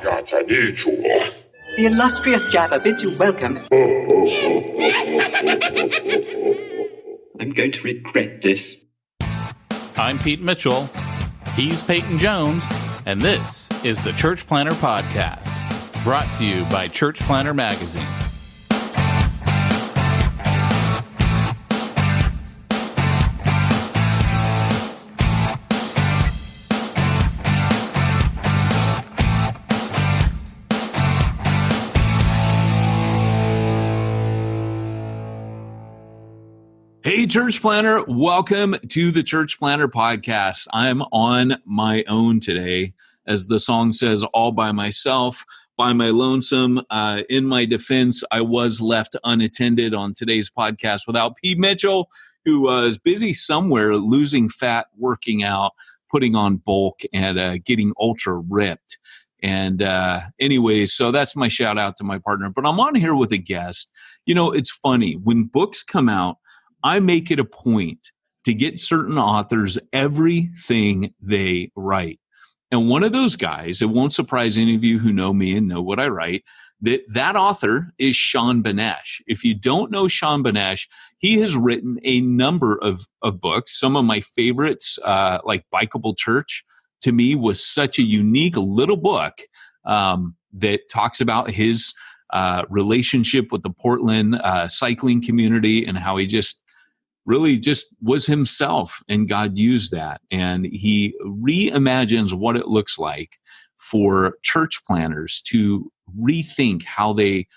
The illustrious Jabba bids you welcome. I'm going to regret this. I'm Pete Mitchell. He's Peyton Jones. And this is the Church Planter Podcast, brought to you by Church Planter Magazine. Hey, Church Planter, welcome to the Church Planter Podcast. I'm on my own today. As the song says, all by myself, by my lonesome. In my defense, I was left unattended on today's podcast without Pete Mitchell, who was busy somewhere losing fat, working out, putting on bulk, and getting ultra ripped. And anyways, so that's my shout out to my partner. But I'm on here with a guest. You know, it's funny. When books come out, I make it a point to get certain authors everything they write. And one of those guys, it won't surprise any of you who know me and know what I write, that author is Sean Benesh. If you don't know Sean Benesh, he has written a number of books. Some of my favorites, like Bikeable Church, to me was such a unique little book that talks about his relationship with the Portland cycling community and how he really just was himself, and God used that. And he reimagines what it looks like for church planners to rethink how they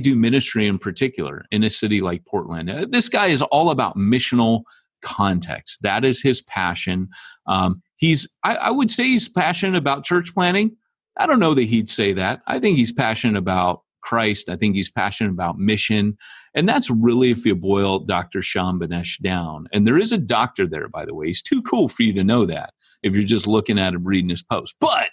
do ministry in particular in a city like Portland. This guy is all about missional context. That is his passion. I would say he's passionate about church planning. I don't know that he'd say that. I think he's passionate about Christ. I think he's passionate about mission. And that's really, if you boil Dr. Sean Benesh down. And there is a doctor there, by the way. He's too cool for you to know that if you're just looking at him reading his post. But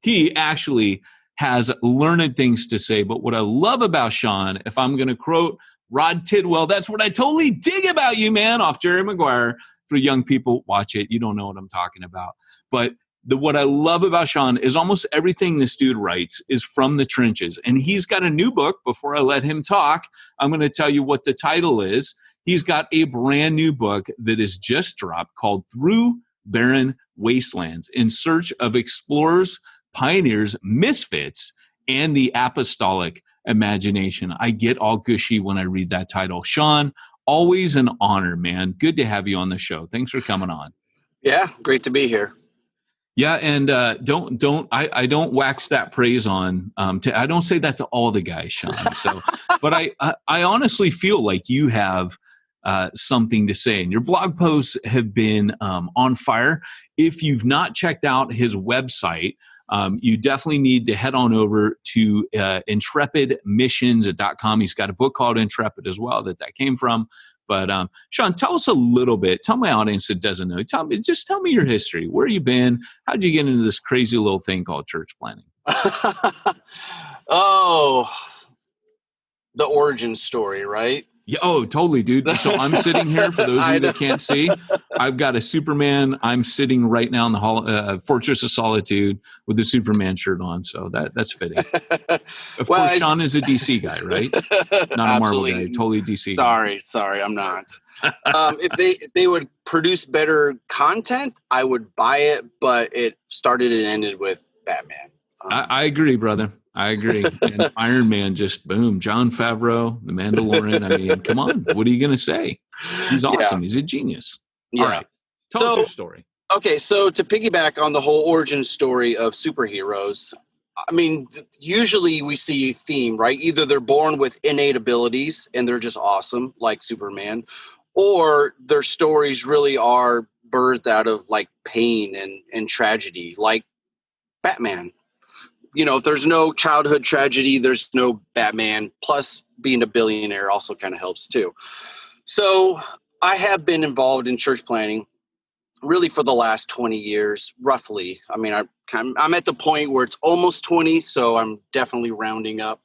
he actually has learned things to say. But what I love about Sean, if I'm going to quote Rod Tidwell, that's what I totally dig about you, man, off Jerry Maguire. For young people, watch it. You don't know what I'm talking about. But what I love about Sean is almost everything this dude writes is from the trenches. And he's got a new book. Before I let him talk, I'm going to tell you what the title is. He's got a brand new book that is just dropped called Through Barren Wastelands, in search of explorers, pioneers, misfits, and the apostolic imagination. I get all gushy when I read that title. Sean, always an honor, man. Good to have you on the show. Thanks for coming on. Yeah, great to be here. Yeah, and I don't wax that praise on. I don't say that to all the guys, Sean. So, but I honestly feel like you have something to say, and your blog posts have been on fire. If you've not checked out his website, you definitely need to head on over to intrepidmissions.com. He's got a book called Intrepid as well that came from. But Sean, tell us a little bit. Tell my audience that doesn't know. Tell me your history. Where you been? How'd you get into this crazy little thing called church planning? Oh, the origin story, right? Yeah. Oh, totally, dude. So I'm sitting here, for those of you that can't see, I've got a Superman. I'm sitting right now in the hall, Fortress of Solitude with the Superman shirt on. So that's fitting. Of course, Sean is a DC guy, right? Not a Marvel guy, totally DC guy. Sorry, I'm not. If they would produce better content, I would buy it, but it started and ended with Batman. I agree, brother. I agree. And Iron Man just boom. Jon Favreau, The Mandalorian. I mean, come on. What are you going to say? He's awesome. Yeah. He's a genius. Yeah. All right. Tell us your story. Okay. So to piggyback on the whole origin story of superheroes, I mean, usually we see a theme, right? Either they're born with innate abilities and they're just awesome, like Superman, or their stories really are birthed out of like pain and tragedy, like Batman. You know, if there's no childhood tragedy, there's no Batman. Plus, being a billionaire also kind of helps too. So I have been involved in church planning really for the last 20 years, roughly. I mean, I'm at the point where it's almost 20, so I'm definitely rounding up.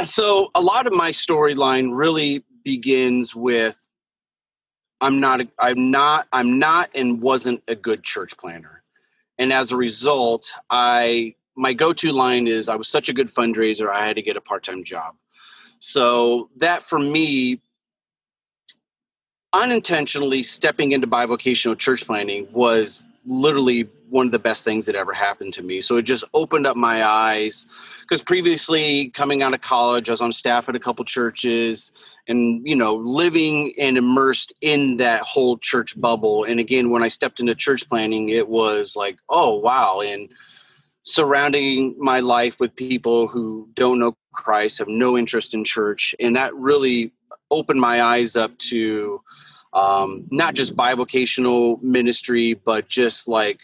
So a lot of my storyline really begins with I'm not and wasn't a good church planner. And as a result, I my go-to line is, I was such a good fundraiser, I had to get a part-time job. So that for me, unintentionally stepping into bivocational church planting was literally one of the best things that ever happened to me. So it just opened up my eyes, because previously, coming out of college, I was on staff at a couple churches and, living and immersed in that whole church bubble. And again, when I stepped into church planting, it was like, oh, wow. And surrounding my life with people who don't know Christ, have no interest in church. And that really opened my eyes up to not just bivocational ministry, but just like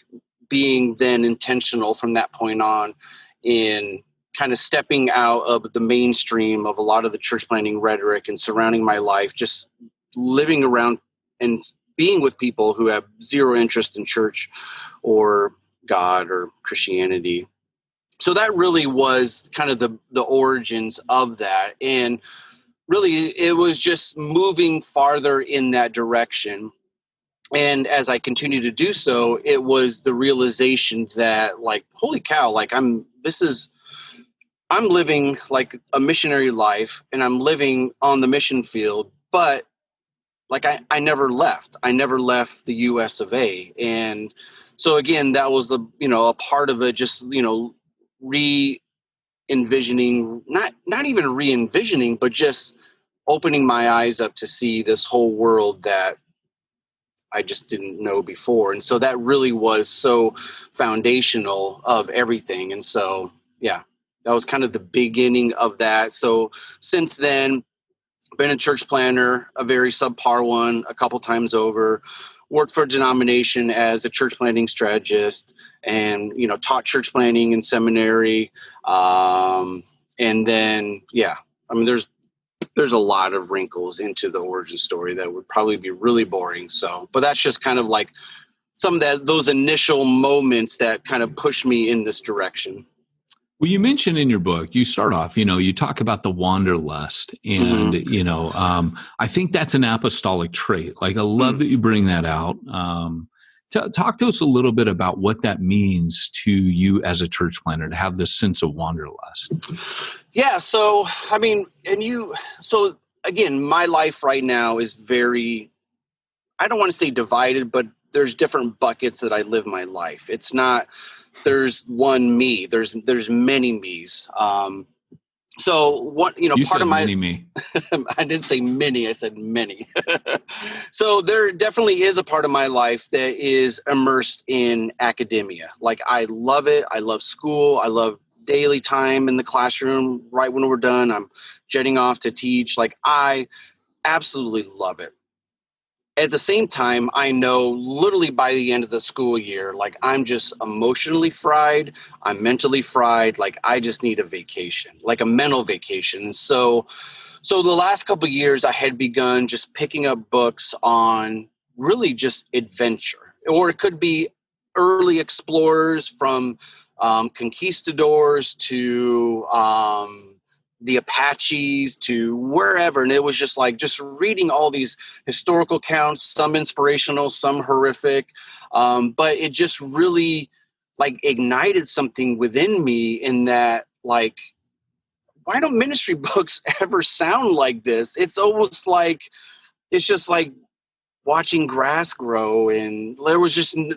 being then intentional from that point on in kind of stepping out of the mainstream of a lot of the church planting rhetoric and surrounding my life, just living around and being with people who have zero interest in church or God or Christianity. So that really was kind of the origins of that. And really, it was just moving farther in that direction. And as I continued to do so, it was the realization that, like, holy cow, like I'm living like a missionary life, and I'm living on the mission field, but like I never left. I never left the US of A. And so again, that was a part of it, just, re-envisioning, not even re-envisioning, but just opening my eyes up to see this whole world that I just didn't know before. And so that really was so foundational of everything. And so, yeah, that was kind of the beginning of that. So since then, been a church planner, a very subpar one, a couple times over, worked for a denomination as a church planting strategist, and, taught church planting in seminary. And then, yeah, I mean, there's a lot of wrinkles into the origin story that would probably be really boring. So, but that's just kind of like some of those initial moments that kind of push me in this direction. Well, you mentioned in your book, you start off, you talk about the wanderlust, and, I think that's an apostolic trait. Like, I love that you bring that out. Talk to us a little bit about what that means to you as a church planter, to have this sense of wanderlust. Yeah. So, I mean, so again, my life right now is very, I don't want to say divided, but there's different buckets that I live my life. It's not, there's one me, there's many me's. So what, You part said of my, many me. I didn't say many, I said many. So there definitely is a part of my life that is immersed in academia. Like, I love it. I love school. I love daily time in the classroom. Right when we're done, I'm jetting off to teach. Like, I absolutely love it. At the same time, I know literally by the end of the school year, like, I'm just emotionally fried. I'm mentally fried. Like, I just need a vacation, like a mental vacation. So the last couple of years, I had begun just picking up books on really just adventure, or it could be early explorers from conquistadors to the Apaches to wherever. And it was just like just reading all these historical accounts, some inspirational, some horrific. But it just really like ignited something within me in that, like, why don't ministry books ever sound like this? It's almost like, it's just like watching grass grow. And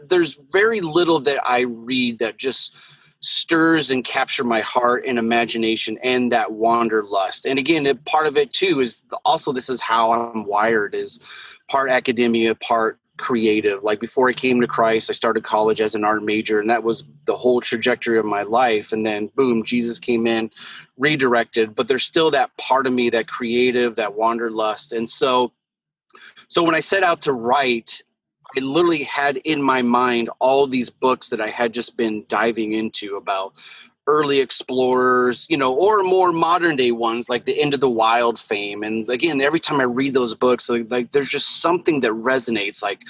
there's very little that I read that just stirs and capture my heart and imagination and that wanderlust. And again, part of it too is also, this is how I'm wired, is part academia, part creative. Like, before I came to Christ, I started college as an art major, and that was the whole trajectory of my life. And then boom, Jesus came in, redirected, but there's still that part of me, that creative, that wanderlust. And so when I set out to write, I literally had in my mind all these books that I had just been diving into about early explorers, or more modern day ones like the End of the Wild fame. And again, every time I read those books, like there's just something that resonates, like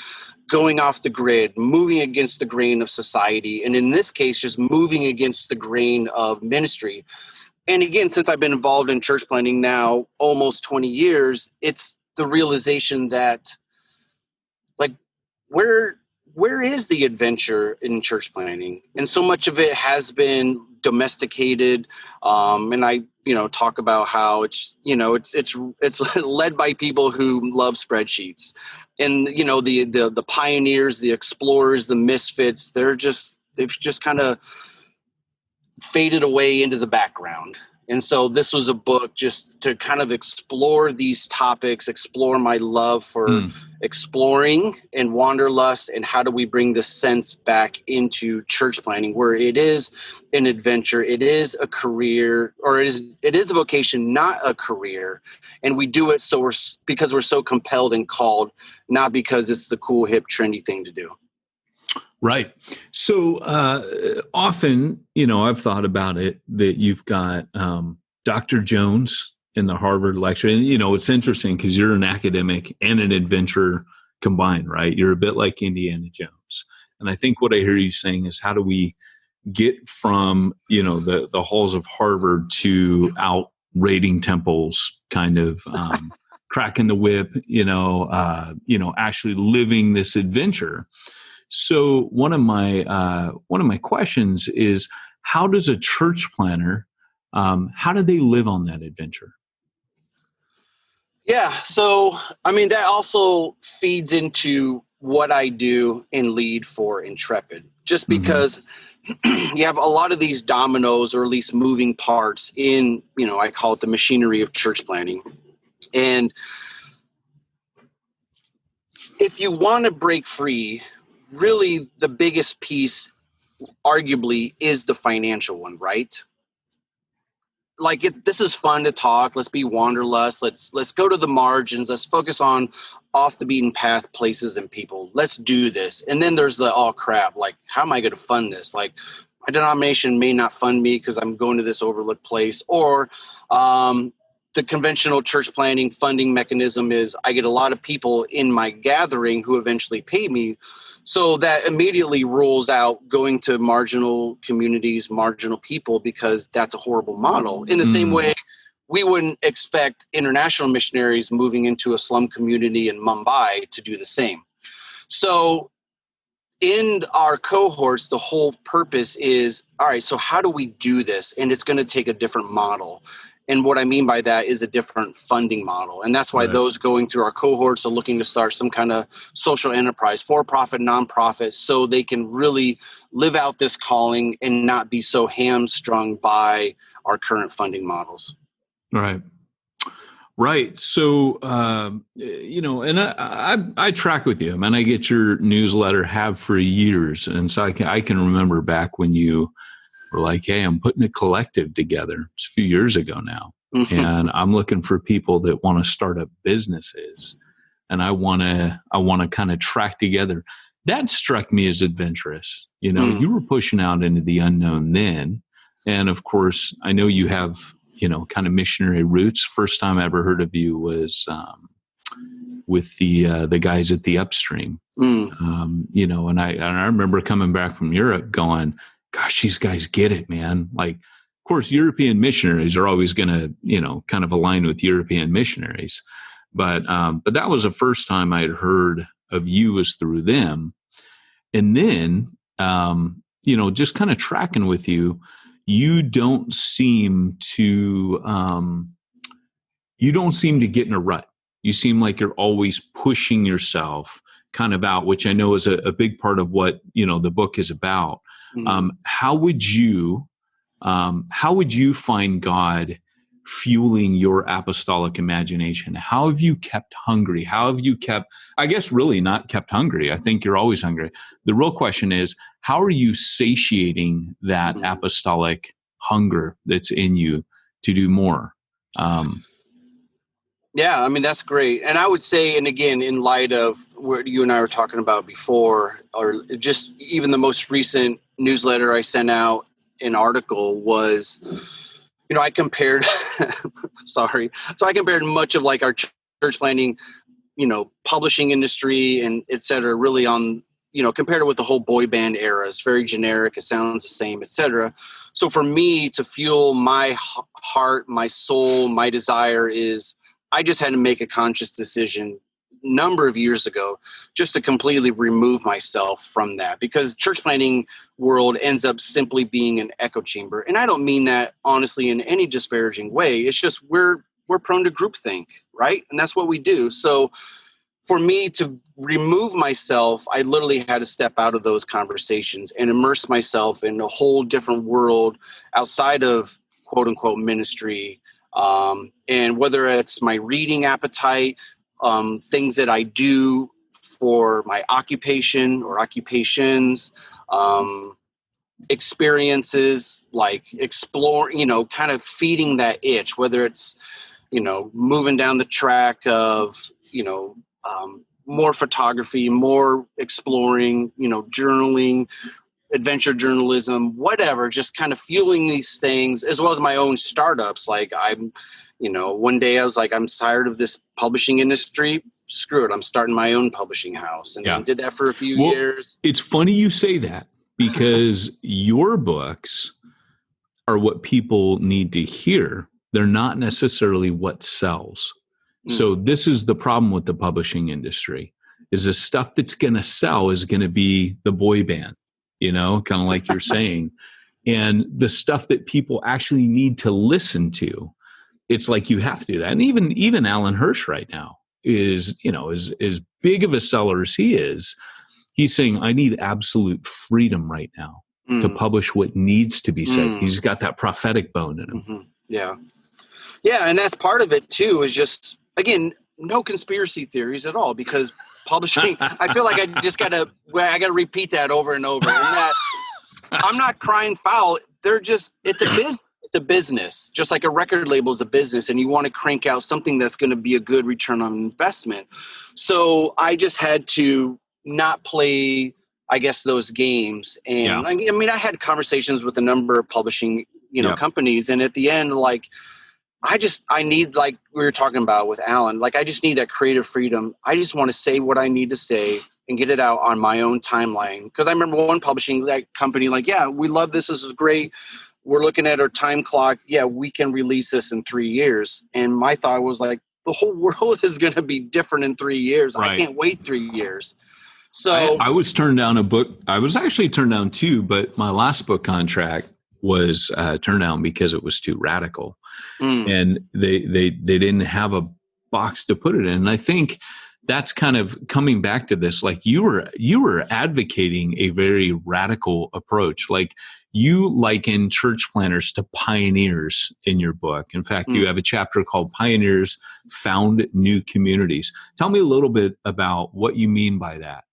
going off the grid, moving against the grain of society. And in this case, just moving against the grain of ministry. And again, since I've been involved in church planting now almost 20 years, it's the realization that, like, where is the adventure in church planting? And so much of it has been domesticated. And I, talk about how it's led by people who love spreadsheets, and, the pioneers, the explorers, the misfits, they've just kind of faded away into the background. And so this was a book just to kind of explore these topics, explore my love for exploring and wanderlust, and how do we bring the sense back into church planning, where it is an adventure, it is a career, or it is a vocation, not a career. And we do it because we're so compelled and called, not because it's the cool, hip, trendy thing to do. Right. So often, I've thought about it that you've got Dr. Jones in the Harvard lecture. And, it's interesting because you're an academic and an adventurer combined, right? You're a bit like Indiana Jones. And I think what I hear you saying is, how do we get from, the halls of Harvard to out raiding temples, kind of cracking the whip, actually living this adventure. So one of my questions is, how does a church planner, how do they live on that adventure? Yeah. So, that also feeds into what I do and lead for Intrepid, just because you have a lot of these dominoes, or at least moving parts in, I call it the machinery of church planning. And if you want to break free, really the biggest piece arguably is the financial one, right? Like, this is fun to talk. Let's be wanderlust. Let's go to the margins. Let's focus on off the beaten path places and people. Let's do this. And then there's the, oh crap, like, how am I going to fund this? Like, my denomination may not fund me because I'm going to this overlooked place. Or the conventional church planning funding mechanism is I get a lot of people in my gathering who eventually pay me. So that immediately rules out going to marginal communities, marginal people, because that's a horrible model. In the same way, we wouldn't expect international missionaries moving into a slum community in Mumbai to do the same. So in our cohorts, the whole purpose is, all right, so how do we do this? And it's going to take a different model. And what I mean by that is a different funding model. And that's why those going through our cohorts are looking to start some kind of social enterprise, for-profit, nonprofit, so they can really live out this calling and not be so hamstrung by our current funding models. Right. Right. So, and I track with you. I get your newsletter, have for years. And so I can remember back when you were like, hey, I'm putting a collective together. It's a few years ago now. And I'm looking for people that want to start up businesses. And I want to kind of track together. That struck me as adventurous. You were pushing out into the unknown then. And of course, I know you have, kind of missionary roots. First time I ever heard of you was with the guys at the Upstream. And I remember coming back from Europe going, gosh, these guys get it, man. Like, of course, European missionaries are always going to, kind of align with European missionaries. But that was the first time I had heard of you was through them. And then, just kind of tracking with you, you don't seem to get in a rut. You seem like you're always pushing yourself kind of out, which I know is a big part of what, the book is about. How would you find God fueling your apostolic imagination? How have you kept hungry? How have you kept, I guess, really not kept hungry? I think you're always hungry. The real question is, how are you satiating that apostolic hunger that's in you to do more? Yeah, that's great. And I would say, and again, in light of what you and I were talking about before, or just even the most recent newsletter I sent out, an article was, I compared, sorry. So I compared much of like our church planning, publishing industry and et cetera, really on, compared it with the whole boy band era. It's very generic. It sounds the same, et cetera. So for me to fuel my heart, my soul, my desire is, I just had to make a conscious decision number of years ago, just to completely remove myself from that, because church planting world ends up simply being an echo chamber. And I don't mean that honestly in any disparaging way. It's just we're prone to groupthink, right? And that's what we do. So for me to remove myself, I literally had to step out of those conversations and immerse myself in a whole different world outside of quote unquote ministry. And whether it's my reading appetite, things that I do for my occupation or occupations, experiences like explore, kind of feeding that itch, whether it's, moving down the track of, more photography, more exploring, journaling, adventure journalism, whatever, just kind of fueling these things, as well as my own startups. Like one day I was like, I'm tired of this publishing industry. Screw it. I'm starting my own publishing house. And I did that for a few years. It's funny you say that, because your books are what people need to hear. They're not necessarily what sells. So this is the problem with the publishing industry, is the stuff that's going to sell is going to be the boy band, kind of like you're saying. And the stuff that people actually need to listen to, it's like you have to do that. And even Alan Hirsch right now is, as big of a seller as he is, he's saying, I need absolute freedom right now to publish what needs to be said. He's got that prophetic bone in him. Mm-hmm. Yeah. Yeah. And that's part of it too, is just, again, no conspiracy theories at all, because publishing, I feel like I got to repeat that over and over. And that I'm not crying foul. It's a business, just like a record label is a business, and you want to crank out something that's going to be a good return on investment. So I just had to not play, I guess, those games. And I had conversations with a number of publishing, companies. And at the end, like, I need, like we were talking about with Alan, like I just need that creative freedom. I just want to say what I need to say and get it out on my own timeline. Because I remember one publishing company, like, yeah, we love this. This is great. We're looking at our time clock. Yeah, we can release this in 3 years. And my thought was like, the whole world is going to be different in 3 years. Right. I can't wait 3 years. So I was turned down a book. I was actually turned down 2, but my last book contract was turned down because it was too radical. And they didn't have a box to put it in. And I think that's kind of coming back to this, like you were advocating a very radical approach. Like you liken church planners to pioneers in your book. In fact, you have a chapter called Pioneers Found New Communities. Tell me a little bit about what you mean by that.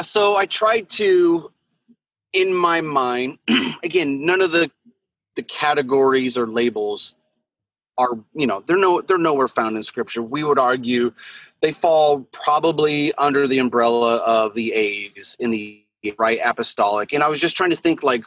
So I tried to, in my mind, again, none of the categories or labels are, they're nowhere found in Scripture. We would argue they fall probably under the umbrella of the A's in the right apostolic. And I was just trying to think, like,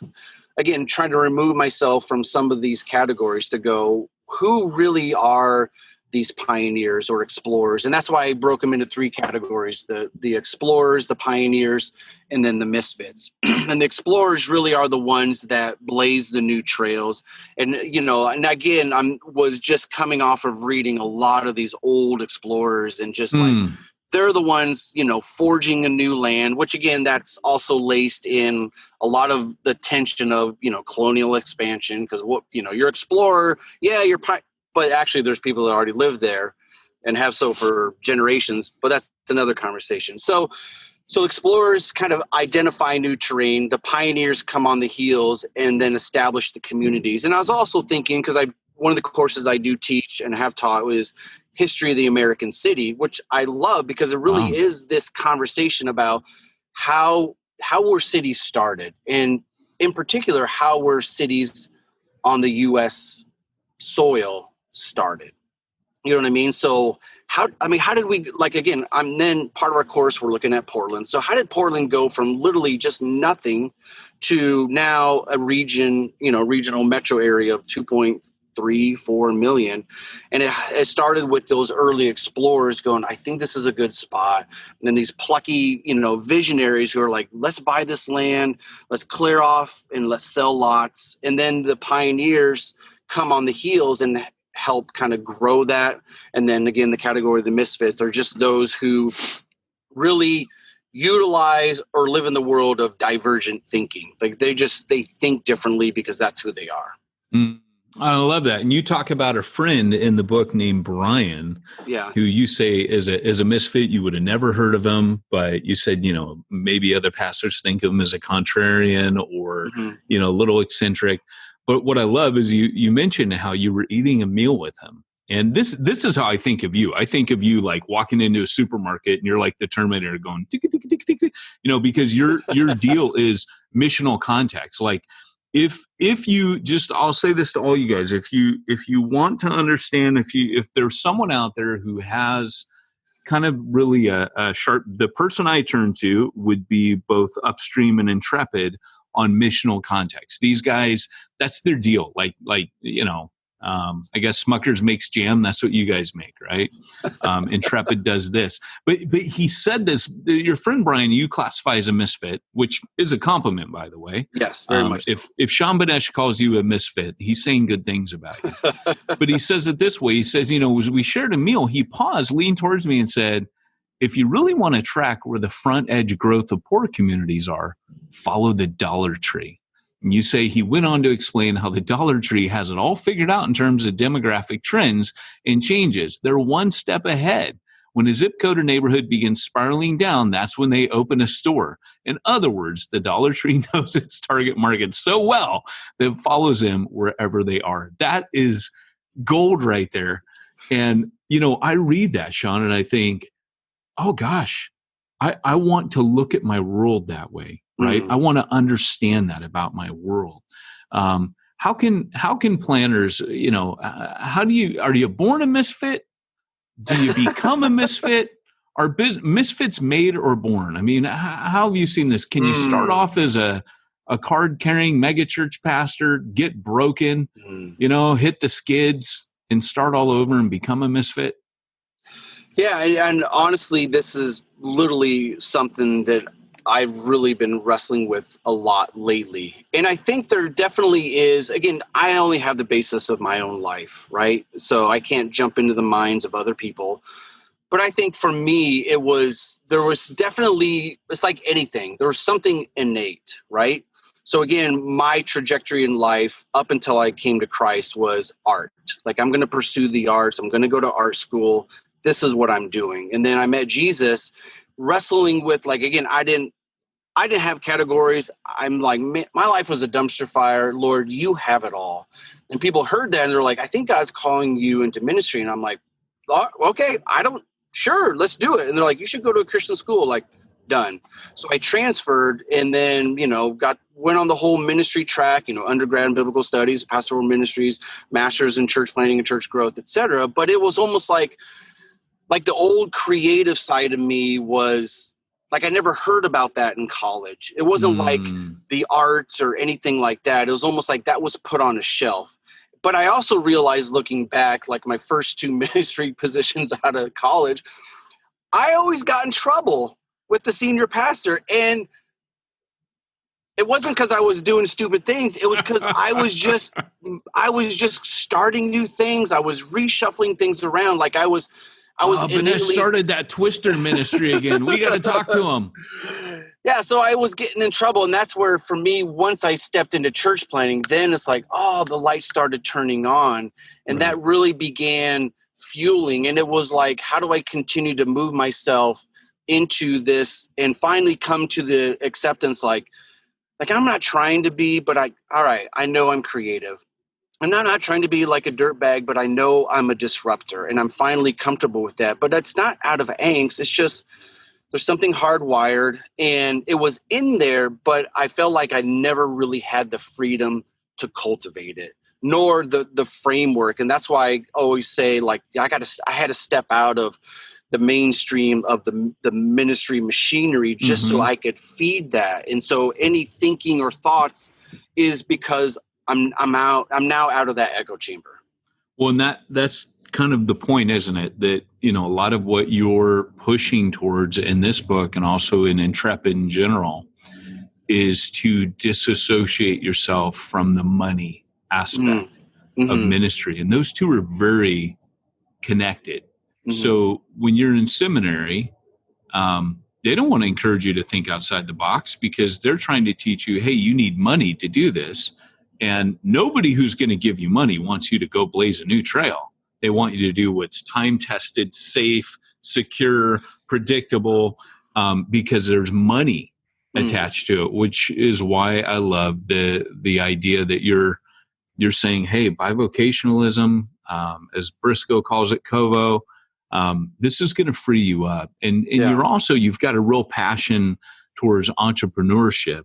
again, trying to remove myself from some of these categories to go, who really are these pioneers or explorers? And that's why I broke them into 3 categories: the explorers, the pioneers, and then the misfits. And the explorers really are the ones that blaze the new trails. And, and again, was just coming off of reading a lot of these old explorers, and just like, they're the ones, forging a new land, which again, that's also laced in a lot of the tension of, colonial expansion. Because you're explorer, you're but actually there's people that already live there and have so for generations, but that's another conversation. So explorers kind of identify new terrain. The pioneers come on the heels and then establish the communities. And I was also thinking, because one of the courses I do teach and have taught was History of the American City, which I love because it really is this conversation about how were cities started, and in particular, how were cities on the U.S. soil started. You know what I mean? So how did we, like, again, then part of our course, we're looking at Portland. So how did Portland go from literally just nothing to now a regional metro area of 2.34 million? And it started with those early explorers going, I think this is a good spot. And then these plucky, visionaries who are like, let's buy this land, let's clear off and let's sell lots. And then the pioneers come on the heels and help kind of grow that. And then again, the category of the misfits are just those who really utilize or live in the world of divergent thinking. Like they think differently because that's who they are. I love that. And you talk about a friend in the book named Brian, who you say is a misfit. You would have never heard of him, but you said, maybe other pastors think of him as a contrarian or, a little eccentric. But what I love is you mentioned how you were eating a meal with him. And this is how I think of you. I think of you like walking into a supermarket and you're like the Terminator going, tick, tick, tick, tick, tick, because your deal is missional context. Like if you just, I'll say this to all you guys, if you want to understand, if there's someone out there who has kind of really a sharp, the person I turn to would be both Upstream and Intrepid on missional context. These guys, that's their deal. I guess Smucker's makes jam. That's what you guys make, right? Intrepid does this. But he said this, your friend Brian, you classify as a misfit, which is a compliment, by the way. Yes, very much. If Sean Benesh calls you a misfit, he's saying good things about you. But he says it this way. He says, as we shared a meal, he paused, leaned towards me and said, if you really want to track where the front edge growth of poor communities are, follow the Dollar Tree. And you say he went on to explain how the Dollar Tree has it all figured out in terms of demographic trends and changes. They're one step ahead. When a zip code or neighborhood begins spiraling down, that's when they open a store. In other words, the Dollar Tree knows its target market so well that it follows them wherever they are. That is gold right there. And, I read that, Sean, and I think, oh gosh, I want to look at my world that way. Right. I want to understand that about my world. How can planners, are you born a misfit? Do you become a misfit? Are misfits made or born? I mean, how have you seen this? Can you start off as a card carrying megachurch pastor, get broken, hit the skids and start all over and become a misfit? Yeah. And honestly, this is literally something that I've really been wrestling with a lot lately. And I think there definitely is, again, I only have the basis of my own life, right? So I can't jump into the minds of other people. But I think for me, there was definitely, it's like anything, there was something innate, right? So again, my trajectory in life up until I came to Christ was art. Like, I'm going to pursue the arts. I'm going to go to art school. This is what I'm doing. And then I met Jesus, wrestling with, like, again, I didn't have categories. I'm like, my life was a dumpster fire. Lord, you have it all. And people heard that and they're like, I think God's calling you into ministry. And I'm like, oh, okay, sure, let's do it. And they're like, you should go to a Christian school. Like, done. So I transferred and then, went on the whole ministry track, undergrad in biblical studies, pastoral ministries, master's in church planting and church growth, etc. But it was almost like the old creative side of me was like, I never heard about that in college. It wasn't like the arts or anything like that. It was almost like that was put on a shelf. But I also realized, looking back, like my first 2 ministry positions out of college, I always got in trouble with the senior pastor. And it wasn't because I was doing stupid things. It was because I was just starting new things. I was reshuffling things around. Like I was Benesh started that Twister ministry again. We got to talk to him. Yeah, so I was getting in trouble. And that's where, for me, once I stepped into church planting, then it's like, the light started turning on. And that really began fueling. And it was like, how do I continue to move myself into this and finally come to the acceptance, like I'm not trying to be, but I know I'm creative. I'm not trying to be like a dirtbag, but I know I'm a disruptor, and I'm finally comfortable with that. But that's not out of angst. It's just there's something hardwired, and it was in there, but I felt like I never really had the freedom to cultivate it, nor the framework. And that's why I always say, like, I had to step out of the mainstream of the ministry machinery just so I could feed that. And so any thinking or thoughts is because I'm now out of that echo chamber. Well, and that's kind of the point, isn't it? That, a lot of what you're pushing towards in this book and also in Intrepid in general is to disassociate yourself from the money aspect. of ministry. And those two are very connected. So when you're in seminary, they don't want to encourage you to think outside the box because they're trying to teach you, hey, you need money to do this. And nobody who's going to give you money wants you to go blaze a new trail. They want you to do what's time-tested, safe, secure, predictable, because there's money attached to it, which is why I love the idea that you're saying, hey, bivocationalism, as Briscoe calls it, Kovo, this is going to free you up. And you've got a real passion towards entrepreneurship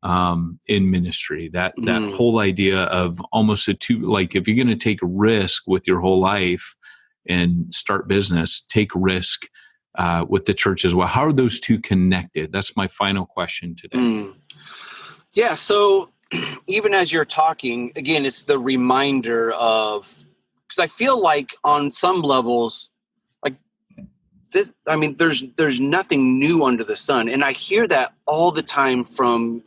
in ministry. That whole idea of almost if you're going to take a risk with your whole life and start business, take risk with the church as well. How are those two connected? That's my final question today. Yeah. So even as you're talking, again, it's the reminder of, because I feel like on some levels, like this, I mean, there's nothing new under the sun. And I hear that all the time from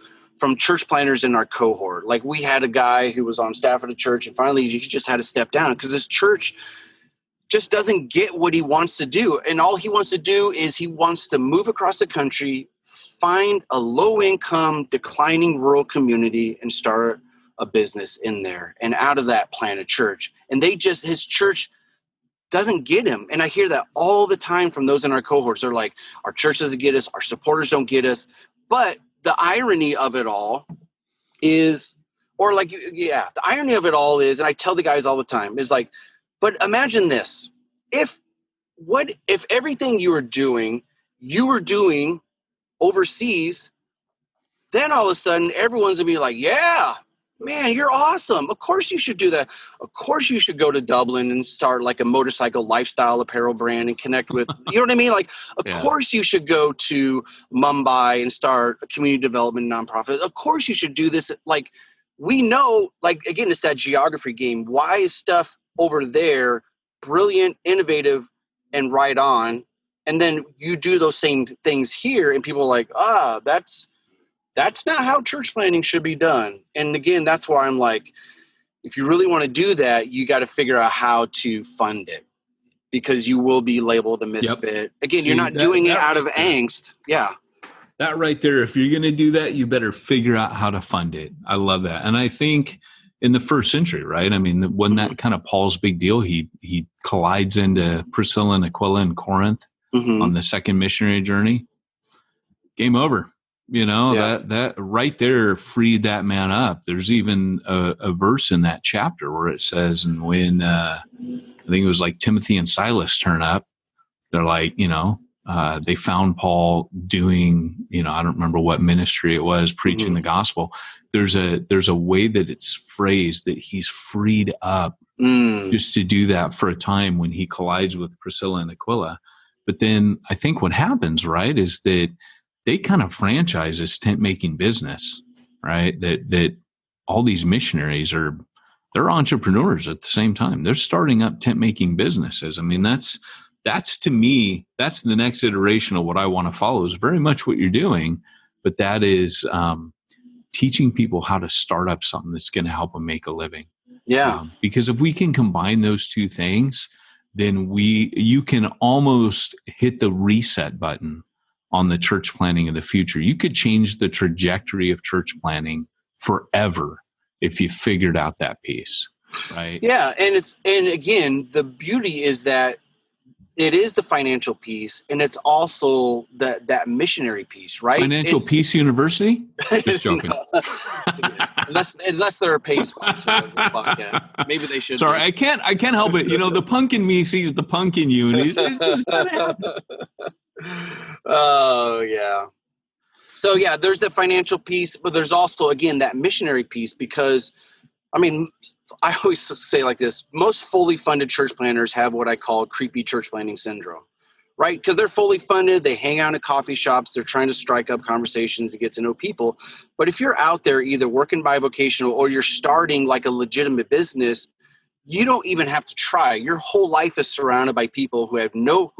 church planners in our cohort. Like we had a guy who was on staff at a church and finally he just had to step down because this church just doesn't get what he wants to do. And all he wants to do is he wants to move across the country, find a low-income, declining rural community and start a business in there. And out of that, plant a church. And his church doesn't get him. And I hear that all the time from those in our cohorts. They're like, our church doesn't get us, our supporters don't get us. But the irony of it all is, the irony of it all is, and I tell the guys all the time, is like, but imagine this. If everything you were doing overseas, then all of a sudden everyone's gonna be like, yeah, man, you're awesome. Of course you should do that. Of course you should go to Dublin and start like a motorcycle lifestyle apparel brand and connect with, you know what I mean? Like, of course you should go to Mumbai and start a community development nonprofit. Of course you should do this. Like, we know, like, again, it's that geography game. Why is stuff over there brilliant, innovative, and right on? And then you do those same things here and people are like, that's not how church planning should be done. And again, that's why I'm like, if you really want to do that, you got to figure out how to fund it because you will be labeled a misfit. Yep. Again, you're not doing it out of angst. Yeah. That right there, if you're going to do that, you better figure out how to fund it. I love that. And I think in the first century, right? I mean, when that kind of Paul's big deal, he collides into Priscilla and Aquila in Corinth on the second missionary journey. Game over. You know, that right there freed that man up. There's even a verse in that chapter where it says, and when I think it was like Timothy and Silas turn up, they're like, they found Paul doing, I don't remember what ministry it was, preaching the gospel. There's a way that it's phrased that he's freed up just to do that for a time when he collides with Priscilla and Aquila. But then I think what happens, right, is that they kind of franchise this tent making business, right? That all these missionaries they're entrepreneurs at the same time. They're starting up tent making businesses. I mean, that's to me, that's the next iteration of what I want to follow is very much what you're doing, but that is teaching people how to start up something that's going to help them make a living. Yeah. Because if we can combine those two things, then you can almost hit the reset button on the church planning of the future. You could change the trajectory of church planning forever if you figured out that piece, right? Yeah, and again, the beauty is that it is the financial piece, and it's also that missionary piece, right? Financial Peace University? Just joking. unless they're a paid sponsor of the podcast, maybe they should. Sorry, I can't help it. The punk in me sees the punk in you, and it's gonna happen. Oh, yeah. So, yeah, there's the financial piece, but there's also, again, that missionary piece because, I mean, I always say like this, most fully funded church planners have what I call creepy church planning syndrome, right? Because they're fully funded, they hang out in coffee shops, they're trying to strike up conversations and get to know people. But if you're out there either working bivocational or you're starting like a legitimate business, you don't even have to try. Your whole life is surrounded by people who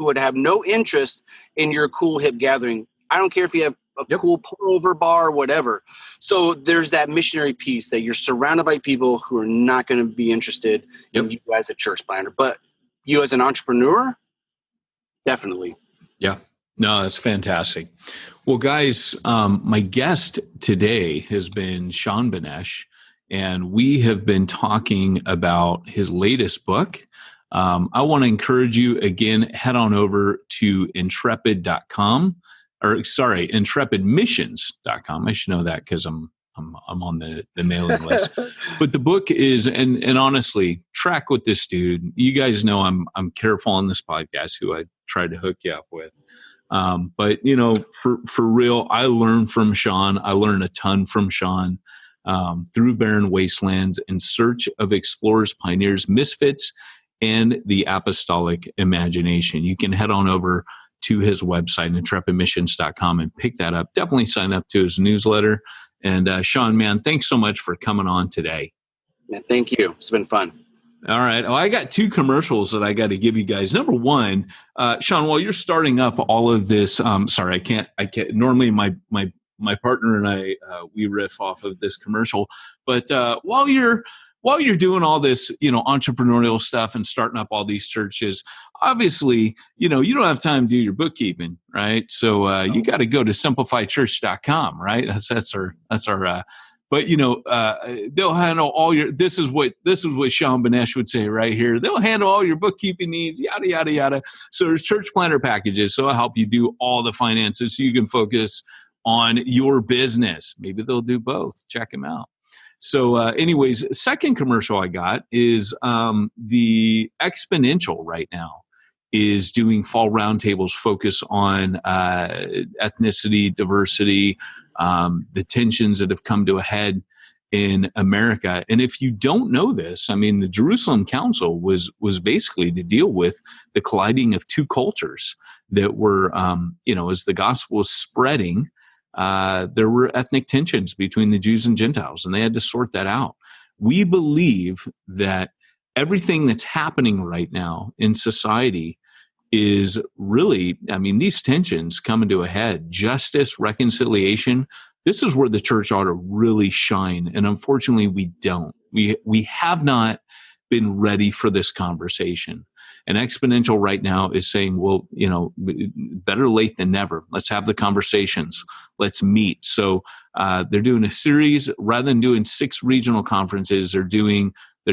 would have no interest in your cool hip gathering. I don't care if you have a cool pour-over bar, whatever. So there's that missionary piece that you're surrounded by people who are not going to be interested in you as a church planter. But you as an entrepreneur, definitely. Yeah. No, that's fantastic. Well, guys, my guest today has been Sean Benesh, and we have been talking about his latest book. I want to encourage you, again, head on over to intrepidmissions.com. I should know that because I'm on the mailing list. But the book is, and honestly, track with this dude. You guys know I'm careful on this podcast who I try to hook you up with. But for real, I learned from Sean. I learned a ton from Sean through Barren Wastelands, In Search of Explorers, Pioneers, Misfits, and the Apostolic Imagination. You can head on over to his website, intrepidmissions.com, and pick that up. Definitely sign up to his newsletter. And Sean, man, thanks so much for coming on today. Yeah, thank you. It's been fun. All right. I got 2 commercials that I got to give you guys. Number one, Sean, while you're starting up all of this, sorry, I can't. Normally, my partner and I we riff off of this commercial, but while you're doing all this, entrepreneurial stuff and starting up all these churches, obviously, you don't have time to do your bookkeeping, right? So you got to go to simplifychurch.com, right? That's our. But they'll handle all your. This is what Sean Benesh would say right here. They'll handle all your bookkeeping needs, yada yada yada. So there's church planner packages. So I'll help you do all the finances so you can focus on your business. Maybe they'll do both. Check them out. So anyways, second commercial I got is the Exponential right now is doing fall roundtables focus on ethnicity, diversity, the tensions that have come to a head in America. And if you don't know this, I mean, the Jerusalem Council was basically to deal with the colliding of 2 cultures that were, as the gospel was spreading, there were ethnic tensions between the Jews and Gentiles, and they had to sort that out. We believe that everything that's happening right now in society is really, these tensions coming to a head. Justice, reconciliation, this is where the church ought to really shine. And unfortunately, we don't. We have not been ready for this conversation. And Exponential right now is saying, well, better late than never. Let's have the conversations. Let's meet. So they're doing a series rather than doing 6 regional conferences. They're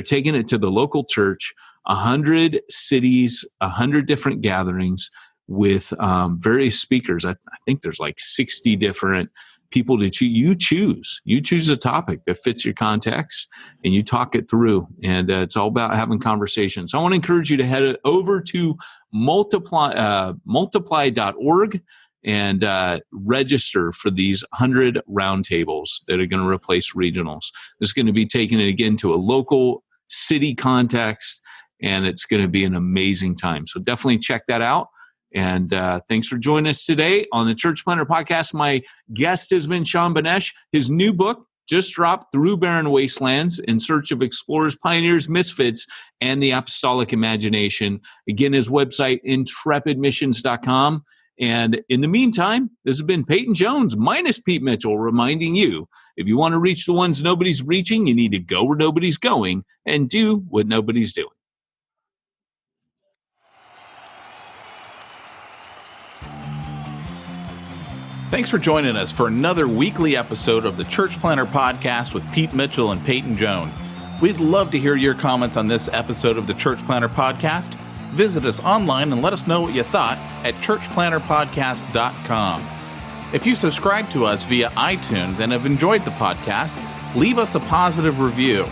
taking it to the local church, 100 cities, 100 different gatherings with various speakers. I think there's like 60 different people to choose. You choose a topic that fits your context and you talk it through. And it's all about having conversations. So I want to encourage you to head over to multiply.org and register for these 100 roundtables that are going to replace regionals. This is going to be taking it again to a local city context, and it's going to be an amazing time. So definitely check that out. And thanks for joining us today on the Church Planter Podcast. My guest has been Sean Benesh. His new book just dropped, Through Barren Wastelands, In Search of Explorers, Pioneers, Misfits, and the Apostolic Imagination. Again, his website, intrepidmissions.com. And in the meantime, this has been Peyton Jones, minus Pete Mitchell, reminding you, if you want to reach the ones nobody's reaching, you need to go where nobody's going and do what nobody's doing. Thanks for joining us for another weekly episode of the Church Planter Podcast with Pete Mitchell and Peyton Jones. We'd love to hear your comments on this episode of the Church Planter Podcast. Visit us online and let us know what you thought at churchplanterpodcast.com. If you subscribe to us via iTunes and have enjoyed the podcast, leave us a positive review.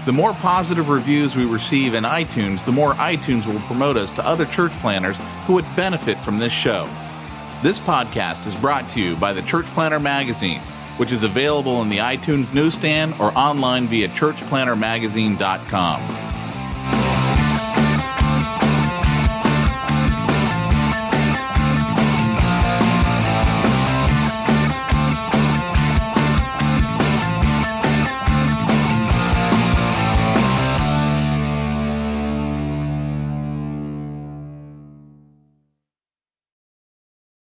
The more positive reviews we receive in iTunes, the more iTunes will promote us to other church planners who would benefit from this show. This podcast is brought to you by the Church Planter Magazine, which is available in the iTunes newsstand or online via churchplantermagazine.com.